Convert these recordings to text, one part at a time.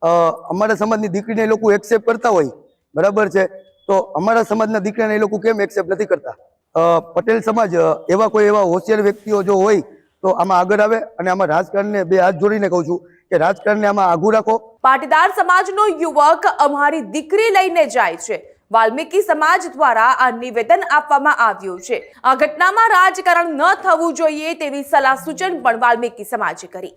અમારા સમાજની દીકરીને એ લોકો એક્સેપ્ટ કરતા હોય, બરાબર છે, તો અમારા સમાજના દીકરાને એ લોકો કેમ એક્સેપ્ટ નથી કરતા? પટેલ સમાજ એવા કોઈ એવા હોશિયાર વ્યક્તિઓ જો હોય તો આમાં આગળ આવે અને આમાં રાજકારણને બે હાથ જોડીને કહું છું કે રાજકારણને આમાં આઘું રાખો. પાટીદાર સમાજનો યુવક અમારી દીકરી લઈને જાય છે. વાલ્મીકી સમાજ દ્વારા આ નિવેદન આપવામાં આવ્યું છે. આ ઘટનામાં રાજકારણ ન થવું જોઈએ તેવી સલાહ સૂચન પણ વાલ્મીકી સમાજે કરી.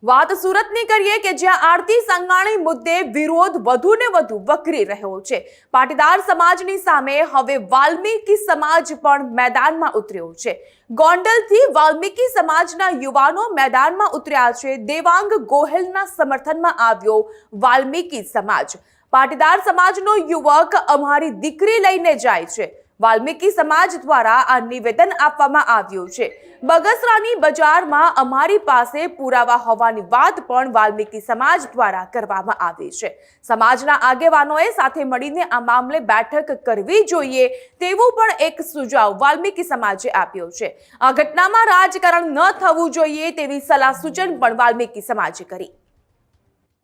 વાત સુરતની કરીએ કે જ્યાં આરતી સંઘાણી મુદ્દે વિરોધ વધુ ને વધુ વકરી રહ્યો છે. પાટીદાર સમાજની સામે હવે વાલ્મીકી સમાજ પણ મેદાનમાં ઉતર્યો છે. ગોંડલથી વાલ્મીકી સમાજના યુવાનો મેદાનમાં ઉતર્યા છે. દેવાંગ ગોહેલના સમર્થનમાં આવ્યો વાલ્મીકી સમાજ. પાટીદાર સમાજનો યુવક અમારી દીકરી લઈને જાય છે. વાલ્મીકી સમાજ દ્વારા આ નિવેદન આપવામાં આવ્યું છે. બગસરાની બજારમાં અમારી પાસે પુરાવા હોવાની વાત પણ વાલ્મીકી સમાજ દ્વારા કરવામાં આવી છે. સમાજના આગેવાનોએ સાથે મળીને આ મામલે બેઠક કરવી જોઈએ તેવું પણ એક સુઝાવ વાલ્મીકી સમાજે આપ્યો છે. આ ઘટનામાં રાજકારણ ન થવું જોઈએ તેવી સલાહ સૂચન પણ વાલ્મીકી સમાજે કરી.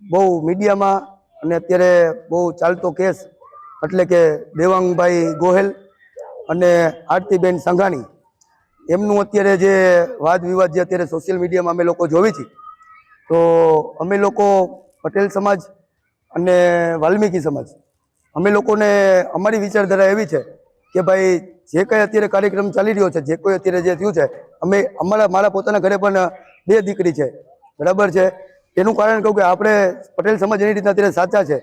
બહુ મીડિયામાં અને અત્યારે બહુ ચાલતો કેસ એટલે કે દેવાંગભાઈ ગોહેલ અને આરતીબેન સંઘાણી એમનું અત્યારે જે વાદ વિવાદ જે અત્યારે સોશિયલ મીડિયામાં અમે લોકો જોવી છીએ, તો અમે લોકો પટેલ સમાજ અને વાલ્મીકી સમાજ અમે લોકોને અમારી વિચારધારા એવી છે કે ભાઈ જે કંઈ અત્યારે કાર્યક્રમ ચાલી રહ્યો છે, જે કોઈ અત્યારે જે થયું છે, અમે મારા પોતાના ઘરે પણ 2 દીકરી છે, બરાબર છે. એનું કારણ કહું કે આપણે પટેલ સમાજ એની રીતના અત્યારે સાચા છે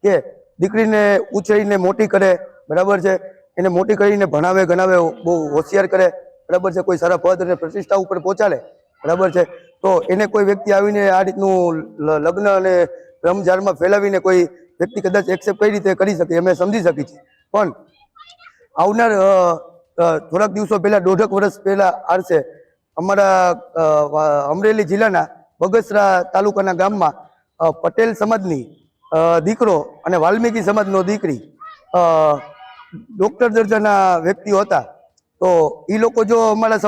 કે દીકરીને ઉછેરીને મોટી કરે, બરાબર છે, એને મોટી કરીને ભણાવે ગણાવે, બહુ હોશિયાર કરે, બરાબર છે, કોઈ સારા પદ અને પ્રતિષ્ઠા ઉપર પહોંચાડે, બરાબર છે, તો એને કોઈ વ્યક્તિ આવીને આ રીતનું લગ્ન અને રમઝાનમાં ફેલાવીને કોઈ વ્યક્તિ કદાચ એક્સેપ્ટ કઈ રીતે કરી શકે અમે સમજી શકીએ છીએ. પણ આવનાર થોડાક દિવસો પહેલા 1.5 વર્ષ પહેલા આરસે અમારા અમરેલી જિલ્લાના બગસરા તાલુકાના ગામમાં પટેલ સમાજની દીકરો અને વાલ્મીકી સમાજનો દીકરી ડોક્ટર દરજાના વ્યક્તિઓ હતા. તો એ લોકો જો અમારા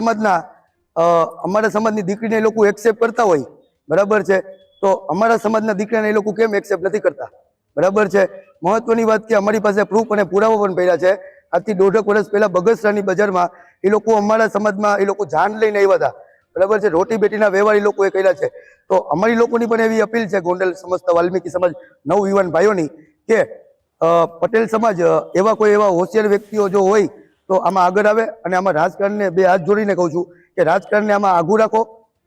સમાજની દીકરીને એ લોકો એક્સેપ્ટ કરતા હોય, બરાબર છે, તો અમારા સમાજના દીકરાને એ લોકો કેમ એક્સેપ્ટ નથી કરતા? બરાબર છે. મહત્વની વાત કે અમારી પાસે પ્રૂફ અને પુરાવો પણ પડ્યા છે. આજથી 1.5 વર્ષ પહેલા બગસરાની બજારમાં એ લોકો અમારા સમાજમાં એ લોકો જાન લઈને આવ્યા હતા, બરાબર છે, રોટી બેટીના વ્યવહાર એ લોકોએ કર્યા છે. તો અમારી લોકોની પણ એવી અપીલ છે ગોંડલ સમસ્ત વાલ્મીકી સમાજ નવયુવાન ભાઈઓની કે પટેલ સમાજ એવા કોઈ એવા હોશિયાર વ્યક્તિઓ જો હોય તો આમાં આગળ આવે અને આમાં રાજકારણને બે હાથ જોડીને કહું છું કે રાજકારણને આમાં આઘું રાખો.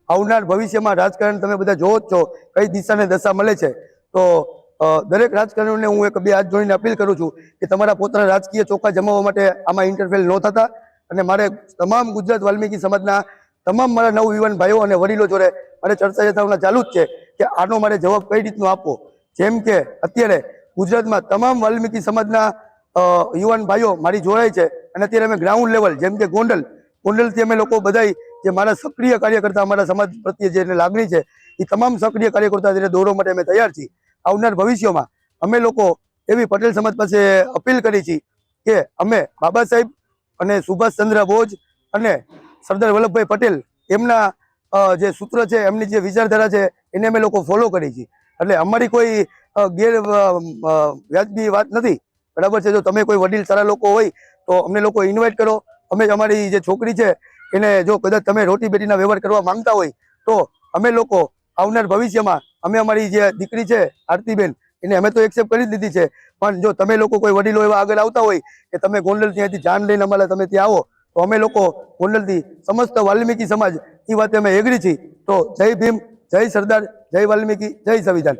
આવનાર ભવિષ્યમાં રાજકારણ તમે બધા જોવો જ છો કઈ દિશાને દશા મળે છે. તો દરેક રાજકારણીઓને હું એક બે હાથ જોડીને અપીલ કરું છું કે તમારા પોતાના રાજકીય ચોખા જમાવવા માટે આમાં ઇન્ટરફેર ન થતા. અને મારે તમામ ગુજરાત વાલ્મીકી સમાજના તમામ મારા નવયુવાન ભાઈઓ અને વડીલો જોડે મારે ચર્ચા જતાવના ચાલુ જ છે કે આનો મારે જવાબ કઈ રીતનો આપવો. જેમ કે અત્યારે ગુજરાતમાં તમામ વાલ્મીકી સમાજના યુવાન ભાઈઓ મારી જોડાય છે અને અત્યારે અમે ગ્રાઉન્ડ લેવલ જેમ કે ગોંડલથી અમે લોકો બધા જે મારા સક્રિય કાર્યકર્તા અમારા સમાજ પ્રત્યે જે લાગણી છે એ તમામ સક્રિય કાર્યકર્તા અત્યારે દોડવા માટે અમે તૈયાર છીએ. આવનાર ભવિષ્યમાં અમે લોકો એવી પટેલ સમાજ પાસે અપીલ કરી છે કે અમે બાબા સાહેબ અને સુભાષચંદ્ર બોઝ અને સરદાર વલ્લભભાઈ પટેલ એમના જે સૂત્ર છે, એમની જે વિચારધારા છે એને અમે લોકો ફોલો કરી છીએ. એટલે અમારી કોઈ વ્યાજબી વાત નથી, બરાબર છે. જો તમે કોઈ વડીલ સારા લોકો હોય તો અમને લોકો ઇન્વાઇટ કરો. અમે અમારી જે છોકરી છે એને જો કદાચ તમે રોટી બેટીના વ્યવહાર કરવા માંગતા હોય તો અમે લોકો આવનાર ભવિષ્યમાં અમે અમારી જે દીકરી છે આરતીબેન એને અમે તો એક્સેપ્ટ કરી દીધી છે. પણ જો તમે લોકો કોઈ વડીલો એવા આગળ આવતા હોય કે તમે ગોંડલ ત્યાંથી જાન લઈને અમારા તમે ત્યાં આવો તો અમે લોકો ગોંડલથી સમસ્ત વાલ્મીકી સમાજ એ વાતે અમે એગ્રી છીએ. તો જય ભીમ, જય સરદાર, જય વાલ્મીકી, જય સંવિધાન.